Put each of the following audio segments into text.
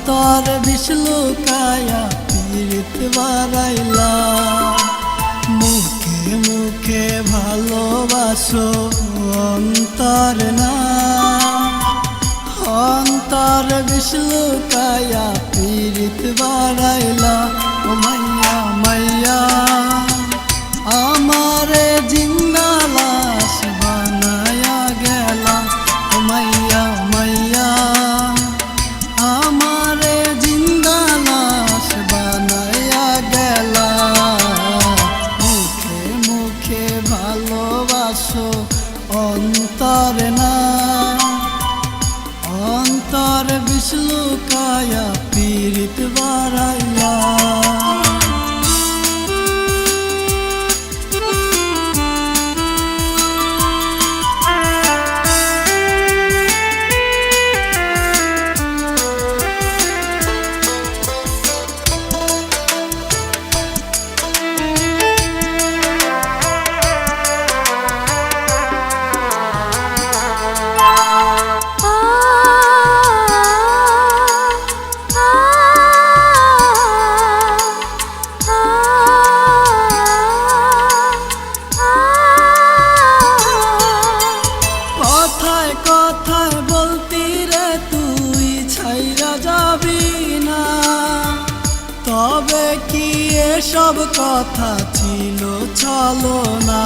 অন্তর বিষ্লুকায়া পীড়িত বাড়াইলা মুখে মুখে ভালোবাসো অন্তর না অন্তর বিষ্লুকায়া পীড়িত বাড়াইলা ও মাইয়া মাইয়া আমারে জিন্দা লাশ বানায়া গেলা ও মাইয়া মাইয়া আমারে জিন্দা লাশ বানায়া গেলা মুখে মুখে ভালোবাসো অন্তর না অন্তর বিষ্লুকায়া পীড়িত বাড়াইলা কথায় বলতি রে তুই ছাইরা যাবি না তবে কি এসব কথা ছিল চলো না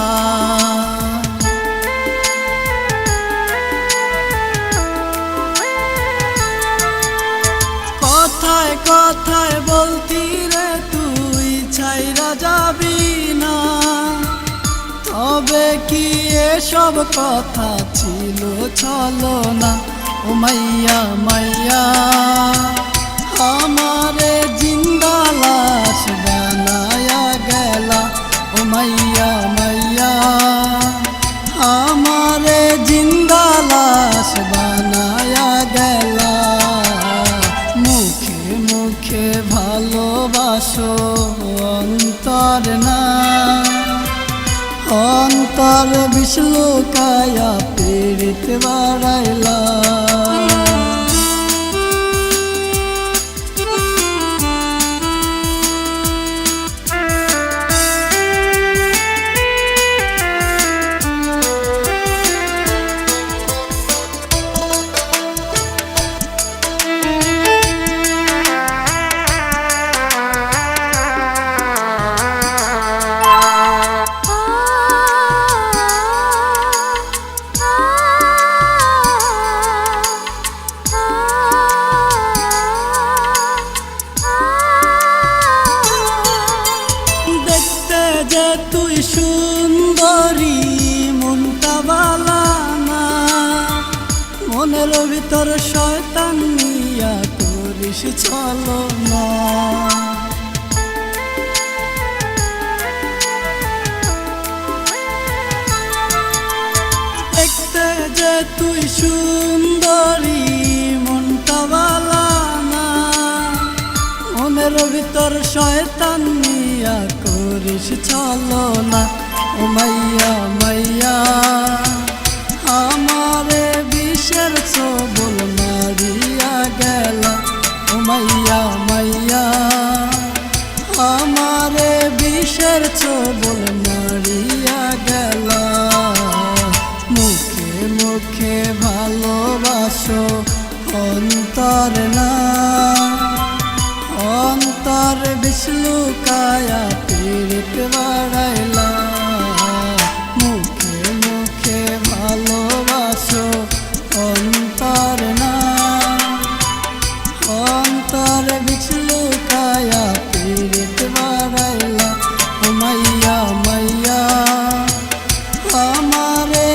কথায় কথায় বলতি রে তুই ছাইরা যাবি না তবে কি এসব কথা ছিল চলো না ও মাইয়া মাইয়া আমারে জিন্দা লাশ বানায়া গেলা ও মাইয়া মাইয়া আমারে জিন্দা লাশ বানায়া গেলা মুখে মুখে ভালোবাসো অন্তর না অন্তর বিষ্লুকায়া পীড়িত বাড়াইলা যে তুই সুন্দরী মনটা বালা না মনের ভিতর শয়তান নিয়া করিস চলো না দেখতে যে তুই সুন্দরী মনটা বালা না মনের ভিতর শয়তান নিয়া করিস চলো না ও মাইয়া মাইয়া আমারে বিষের ছবল মারিয়া গেলা ও মাইয়া মাইয়া আমারে বিষের ছবল মারিয়া গেলা মুখে মুখে ভালোবাসো অন্তর না অন্তর বিষ্লুকায়া পীড়িত বাড়াইলা মুখে মুখে ভালোবাসো অন্তর না অন্তর বিষ্লুকায়া পীড়িত বাড়াইলা ও মাইয়া মাইয়া আমারে